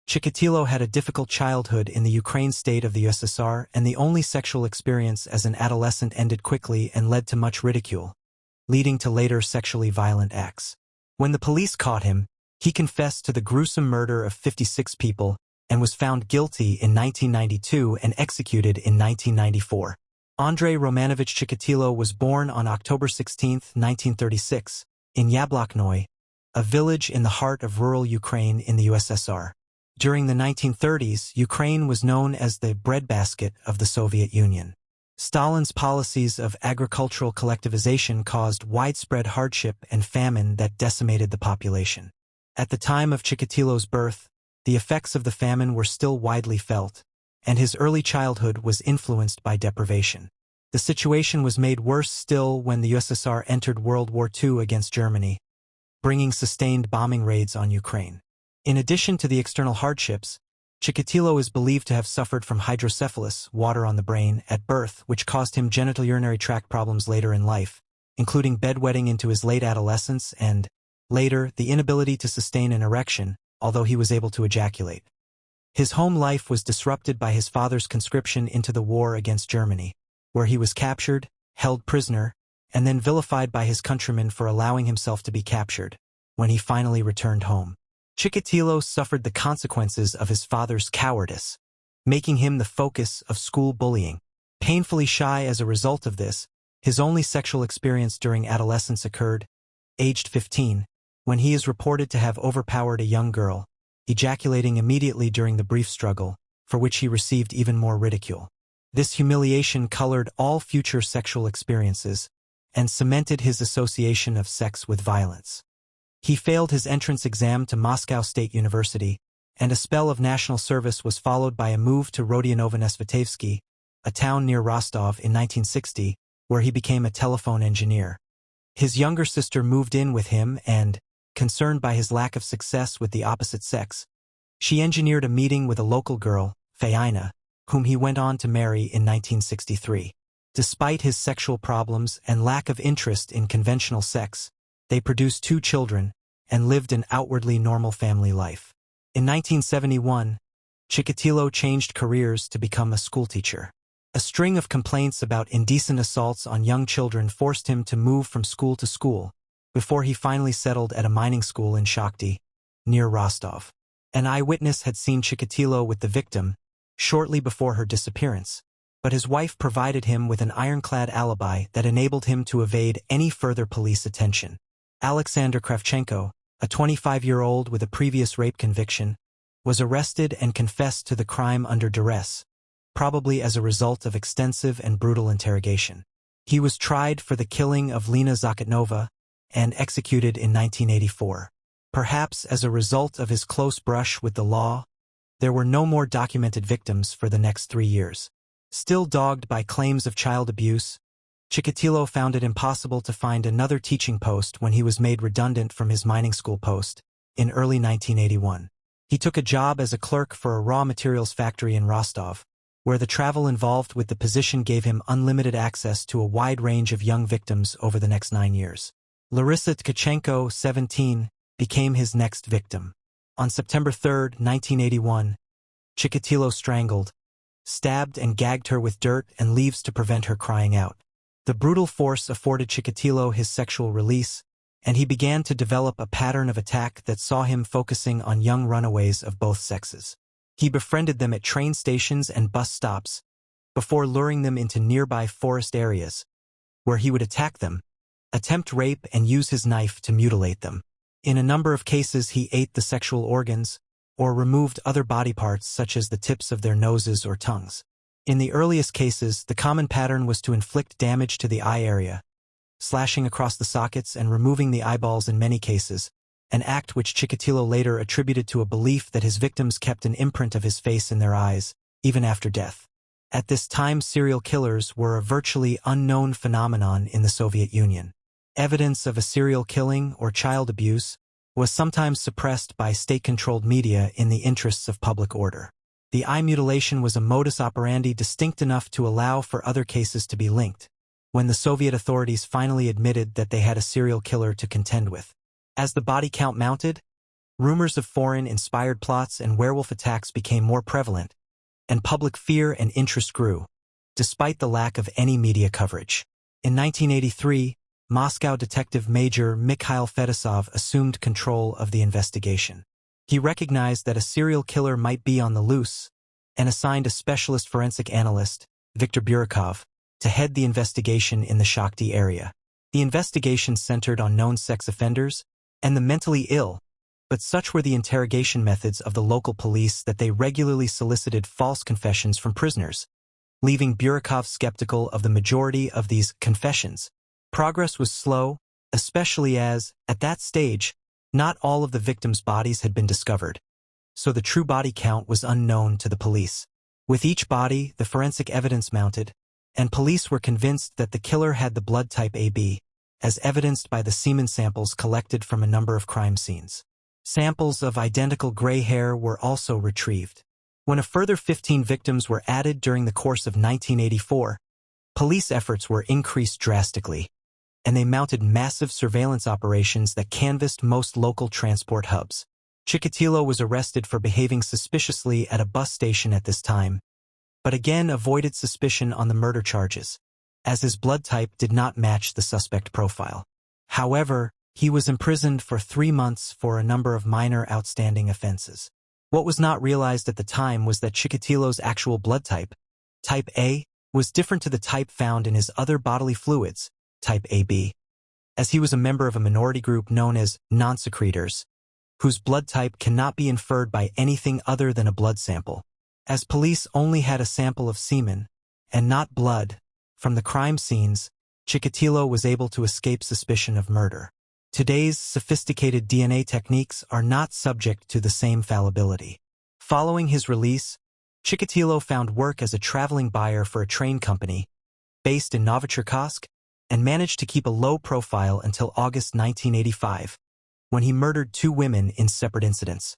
Chikatilo had a difficult childhood in the Ukraine state of the USSR, and the only sexual experience as an adolescent ended quickly and led to much ridicule, leading to later sexually violent acts. When the police caught him, he confessed to the gruesome murder of 56 people and was found guilty in 1992 and executed in 1994. Andrei Romanovich Chikatilo was born on October 16, 1936, in Yabloknoy, a village in the heart of rural Ukraine in the USSR. During the 1930s, Ukraine was known as the breadbasket of the Soviet Union. Stalin's policies of agricultural collectivization caused widespread hardship and famine that decimated the population. At the time of Chikatilo's birth, the effects of the famine were still widely felt, and his early childhood was influenced by deprivation. The situation was made worse still when the USSR entered World War II against Germany, bringing sustained bombing raids on Ukraine. In addition to the external hardships, Chikatilo is believed to have suffered from hydrocephalus, water on the brain, at birth, which caused him genital urinary tract problems later in life, including bedwetting into his late adolescence and, later, the inability to sustain an erection, although he was able to ejaculate. His home life was disrupted by his father's conscription into the war against Germany, where he was captured, held prisoner, and then vilified by his countrymen for allowing himself to be captured, when he finally returned home. Chikatilo suffered the consequences of his father's cowardice, making him the focus of school bullying. Painfully shy as a result of this, his only sexual experience during adolescence occurred, aged 15, when he is reported to have overpowered a young girl, ejaculating immediately during the brief struggle, for which he received even more ridicule. This humiliation colored all future sexual experiences and cemented his association of sex with violence. He failed his entrance exam to Moscow State University, and a spell of national service was followed by a move to Rodionovo-Nesvetevsky, a town near Rostov, in 1960, where he became a telephone engineer. His younger sister moved in with him and, concerned by his lack of success with the opposite sex, she engineered a meeting with a local girl, Faina, whom he went on to marry in 1963. Despite his sexual problems and lack of interest in conventional sex, they produced 2 children and lived an outwardly normal family life. In 1971, Chikatilo changed careers to become a schoolteacher. A string of complaints about indecent assaults on young children forced him to move from school to school, before he finally settled at a mining school in Shakhty, near Rostov. An eyewitness had seen Chikatilo with the victim shortly before her disappearance, but his wife provided him with an ironclad alibi that enabled him to evade any further police attention. Alexander Kravchenko, a 25-year-old with a previous rape conviction, was arrested and confessed to the crime under duress, probably as a result of extensive and brutal interrogation. He was tried for the killing of Lena Zakotnova and executed in 1984. Perhaps as a result of his close brush with the law, there were no more documented victims for the next 3 years. Still dogged by claims of child abuse, Chikatilo found it impossible to find another teaching post when he was made redundant from his mining school post in early 1981. He took a job as a clerk for a raw materials factory in Rostov, where the travel involved with the position gave him unlimited access to a wide range of young victims over the next 9 years. Larissa Tkachenko, 17, became his next victim. On September 3, 1981, Chikatilo strangled, stabbed and gagged her with dirt and leaves to prevent her crying out. The brutal force afforded Chikatilo his sexual release, and he began to develop a pattern of attack that saw him focusing on young runaways of both sexes. He befriended them at train stations and bus stops, before luring them into nearby forest areas, where he would attack them, attempt rape, and use his knife to mutilate them. In a number of cases, he ate the sexual organs, or removed other body parts such as the tips of their noses or tongues. In the earliest cases, the common pattern was to inflict damage to the eye area, slashing across the sockets and removing the eyeballs in many cases, an act which Chikatilo later attributed to a belief that his victims kept an imprint of his face in their eyes, even after death. At this time, serial killers were a virtually unknown phenomenon in the Soviet Union. Evidence of a serial killing or child abuse was sometimes suppressed by state-controlled media in the interests of public order. The eye mutilation was a modus operandi distinct enough to allow for other cases to be linked, when the Soviet authorities finally admitted that they had a serial killer to contend with. As the body count mounted, Rumors of foreign-inspired plots and werewolf attacks became more prevalent, and public fear and interest grew, despite the lack of any media coverage. In 1983, Moscow Detective Major Mikhail Fedosov assumed control of the investigation. He recognized that a serial killer might be on the loose and assigned a specialist forensic analyst, Viktor Burakov, to head the investigation in the Shakhty area. The investigation centered on known sex offenders and the mentally ill, but such were the interrogation methods of the local police that they regularly solicited false confessions from prisoners, leaving Burakov skeptical of the majority of these confessions. Progress was slow, especially as, at that stage, not all of the victims' bodies had been discovered, so the true body count was unknown to the police. With each body, the forensic evidence mounted, and police were convinced that the killer had the blood type AB, as evidenced by the semen samples collected from a number of crime scenes. Samples of identical gray hair were also retrieved. When a further 15 victims were added during the course of 1984, police efforts were increased drastically, and they mounted massive surveillance operations that canvassed most local transport hubs. Chikatilo was arrested for behaving suspiciously at a bus station at this time, but again avoided suspicion on the murder charges, as his blood type did not match the suspect profile. However, he was imprisoned for 3 months for a number of minor outstanding offenses. What was not realized at the time was that Chikatilo's actual blood type, type A, was different to the type found in his other bodily fluids, type AB, as he was a member of a minority group known as non-secretors, whose blood type cannot be inferred by anything other than a blood sample. As police only had a sample of semen, and not blood, from the crime scenes, Chikatilo was able to escape suspicion of murder. Today's sophisticated DNA techniques are not subject to the same fallibility. Following his release, Chikatilo found work as a traveling buyer for a train company based in Novocherkassk, and managed to keep a low profile until August 1985, when he murdered 2 women in separate incidents.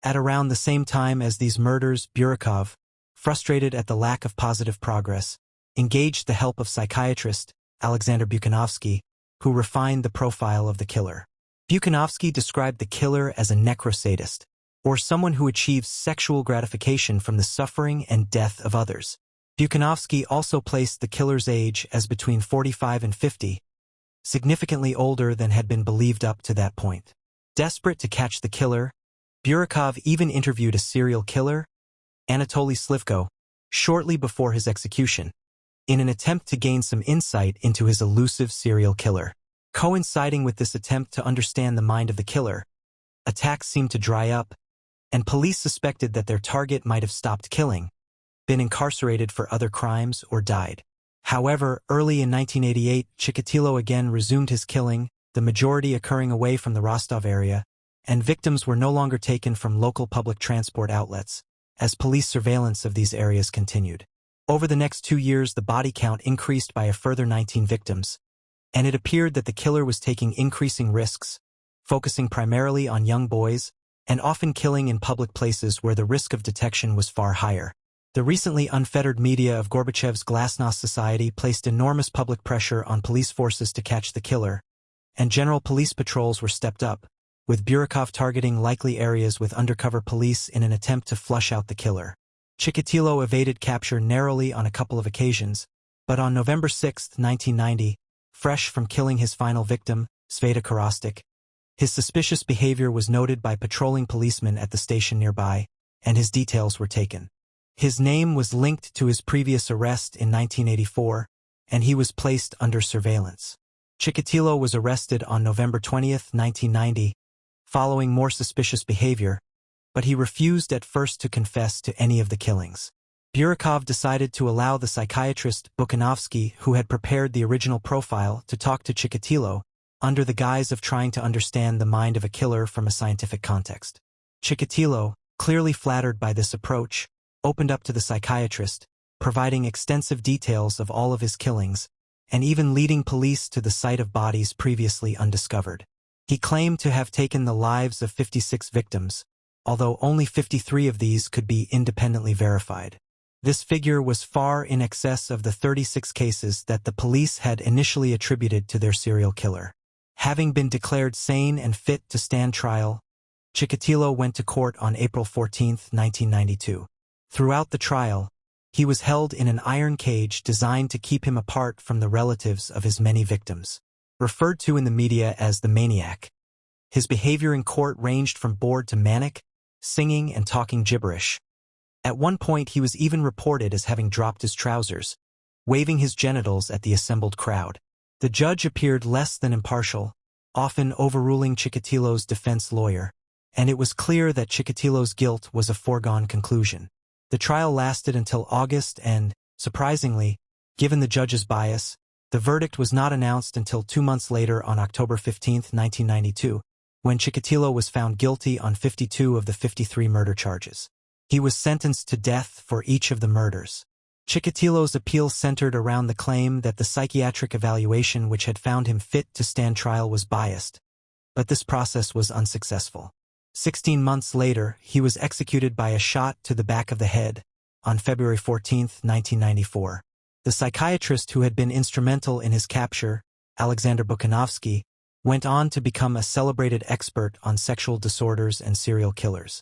At around the same time as these murders, Burakov, frustrated at the lack of positive progress, engaged the help of psychiatrist Alexander Buchanovsky, who refined the profile of the killer. Buchanovsky described the killer as a necrosadist, or someone who achieves sexual gratification from the suffering and death of others. Buchanovsky also placed the killer's age as between 45 and 50, significantly older than had been believed up to that point. Desperate to catch the killer, Burakov even interviewed a serial killer, Anatoly Slivko, shortly before his execution, in an attempt to gain some insight into his elusive serial killer. Coinciding with this attempt to understand the mind of the killer, attacks seemed to dry up, and police suspected that their target might have stopped killing, been incarcerated for other crimes, or died. However, early in 1988, Chikatilo again resumed his killing, the majority occurring away from the Rostov area, and victims were no longer taken from local public transport outlets, as police surveillance of these areas continued. Over the next 2 years, the body count increased by a further 19 victims, and it appeared that the killer was taking increasing risks, focusing primarily on young boys, and often killing in public places where the risk of detection was far higher. The recently unfettered media of Gorbachev's Glasnost society placed enormous public pressure on police forces to catch the killer, and general police patrols were stepped up, with Burakov targeting likely areas with undercover police in an attempt to flush out the killer. Chikatilo evaded capture narrowly on a couple of occasions, but on November 6, 1990, fresh from killing his final victim, Sveta Karostik, his suspicious behavior was noted by patrolling policemen at the station nearby, and his details were taken. His name was linked to his previous arrest in 1984, and he was placed under surveillance. Chikatilo was arrested on November 20, 1990, following more suspicious behavior, but he refused at first to confess to any of the killings. Burakov decided to allow the psychiatrist Buchanovsky, who had prepared the original profile, to talk to Chikatilo, under the guise of trying to understand the mind of a killer from a scientific context. Chikatilo, clearly flattered by this approach, opened up to the psychiatrist, providing extensive details of all of his killings, and even leading police to the site of bodies previously undiscovered. He claimed to have taken the lives of 56 victims, although only 53 of these could be independently verified. This figure was far in excess of the 36 cases that the police had initially attributed to their serial killer. Having been declared sane and fit to stand trial, Chikatilo went to court on April 14, 1992. Throughout the trial, he was held in an iron cage designed to keep him apart from the relatives of his many victims. Referred to in the media as the maniac, his behavior in court ranged from bored to manic, singing and talking gibberish. At one point he was even reported as having dropped his trousers, waving his genitals at the assembled crowd. The judge appeared less than impartial, often overruling Chikatilo's defense lawyer, and it was clear that Chikatilo's guilt was a foregone conclusion. The trial lasted until August and, surprisingly, given the judge's bias, the verdict was not announced until 2 months later on October 15, 1992, when Chikatilo was found guilty on 52 of the 53 murder charges. He was sentenced to death for each of the murders. Chikatilo's appeal centered around the claim that the psychiatric evaluation which had found him fit to stand trial was biased, but this process was unsuccessful. 16 months later, he was executed by a shot to the back of the head on February 14, 1994. The psychiatrist who had been instrumental in his capture, Alexander Buchanovsky, went on to become a celebrated expert on sexual disorders and serial killers.